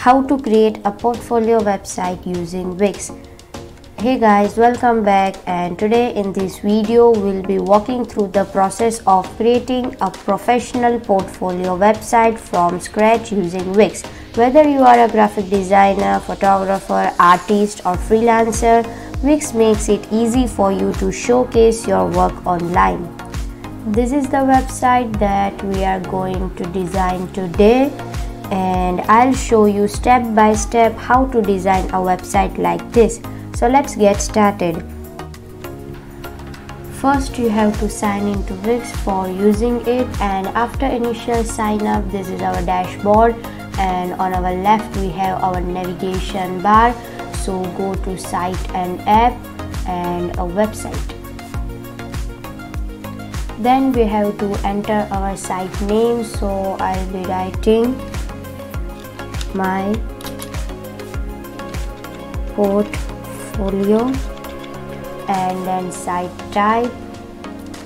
how to create a portfolio website using Wix. Hey guys, welcome back, and today in this video we'll be walking through the process of creating a professional portfolio website from scratch using Wix. Whether you are a graphic designer, photographer, artist or freelancer, Wix makes it easy for you to showcase your work online. This is the website that we are going to design today, and I'll show you step by step how to design a website like this. So let's get started. First you have to sign into Wix for using it, and after initial sign up, this is our dashboard, and on our left we have our navigation bar. So go to site and app and a website. Then we have to enter our site name, so I'll be writing my portfolio, and then site type,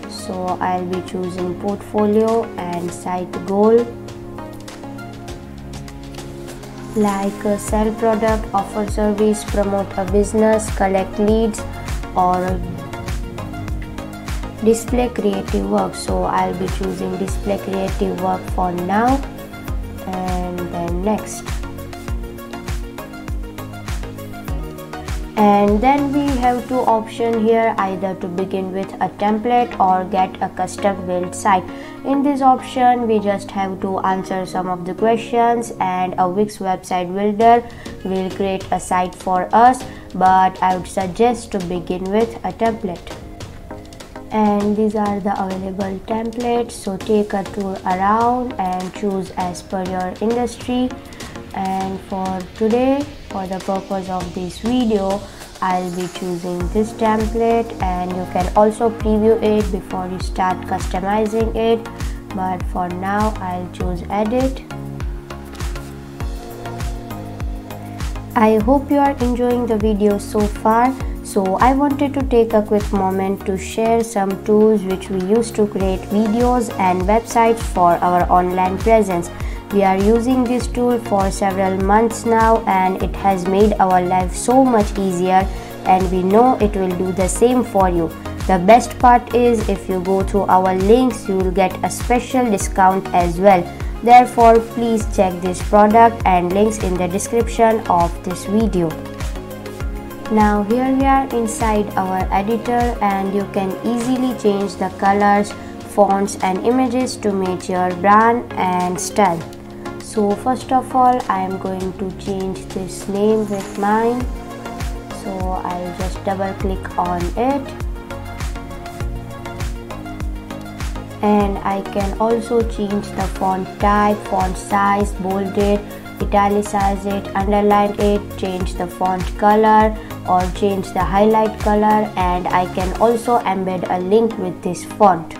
so I'll be choosing portfolio, and site goal like sell product, offer service, promote a business, collect leads or display creative work. So I'll be choosing display creative work for now, and then next. And then we have two options here, either to begin with a template or get a custom built site. In this option we just have to answer some of the questions, and a Wix website builder will create a site for us, but I would suggest to begin with a template. And these are the available templates, so take a tour around and choose as per your industry. And for today, for the purpose of this video, I'll be choosing this template, and you can also preview it before you start customizing it, but for now I'll choose edit. I hope you are enjoying the video so far. So I wanted to take a quick moment to share some tools which we use to create videos and websites for our online presence. We are using this tool for several months now, and it has made our life so much easier, and we know it will do the same for you. The best part is, if you go through our links, you will get a special discount as well. Therefore, please check this product and links in the description of this video. Now here we are inside our editor, and you can easily change the colors, fonts and images to match your brand and style. So first of all, I am going to change this name with mine, so I'll just double click on it, and I can also change the font type, font size, bold it, italicize it, underline it, change the font color or change the highlight color, and I can also embed a link with this font.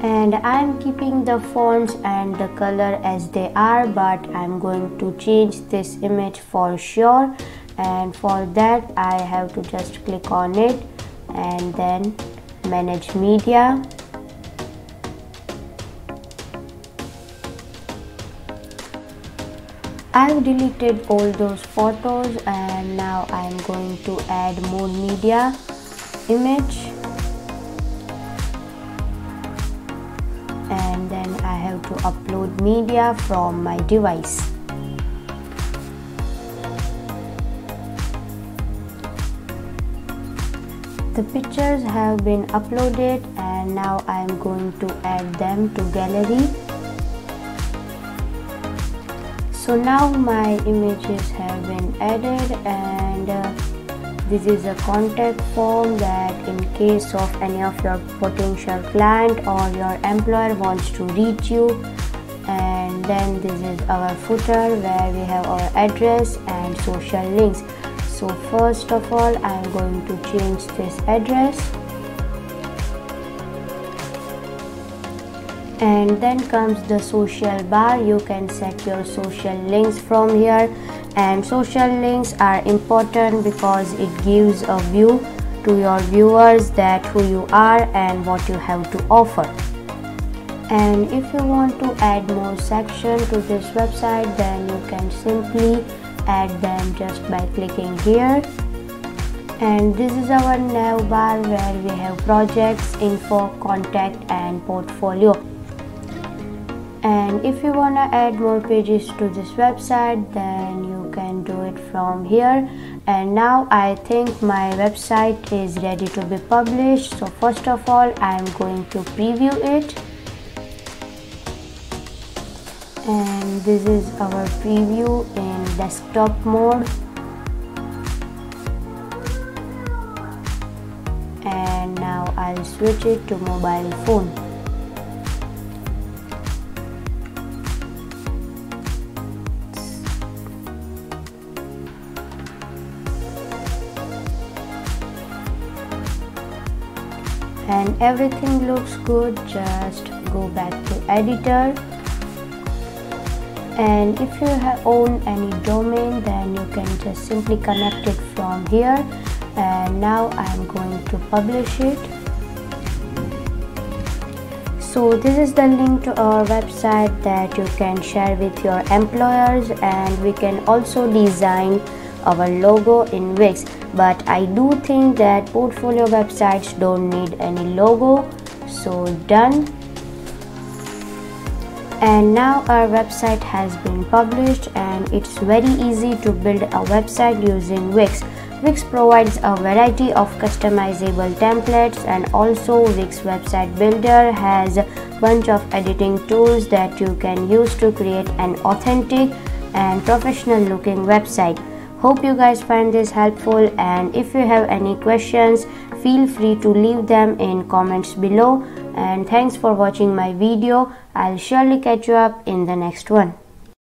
And I'm keeping the fonts and the color as they are, but I'm going to change this image for sure, and for that I have to just click on it and then manage media. I've deleted all those photos, and now I'm going to add more media, image, and then I have to upload media from my device. The pictures have been uploaded, and now I am going to add them to gallery. So now my images have been added, and this is a contact form that in case of any of your potential client or your employer wants to reach you. And then this is our footer where we have our address and social links. So first of all, I am going to change this address, and then comes the social bar. You can set your social links from here, and social links are important because it gives a view to your viewers that who you are and what you have to offer. And if you want to add more section to this website, then you can simply add them just by clicking here. And this is our nav bar where we have projects, info, contact and portfolio. And if you want to add more pages to this website, then you can do it from here. And now I think my website is ready to be published. So first of all, I am going to preview it. And this is our preview in desktop mode. And now I'll switch it to mobile phone. And everything looks good. Just go back to editor. And if you own any domain, then you can just simply connect it from here. And now I'm going to publish it. So this is the link to our website that you can share with your employers, and we can also design our logo in Wix. But I do think that portfolio websites don't need any logo. So done. And now our website has been published, and it's very easy to build a website using Wix. Wix provides a variety of customizable templates, and also Wix Website Builder has a bunch of editing tools that you can use to create an authentic and professional looking website. Hope you guys find this helpful, and if you have any questions, feel free to leave them in comments below. And thanks for watching my video. I'll surely catch you up in the next one.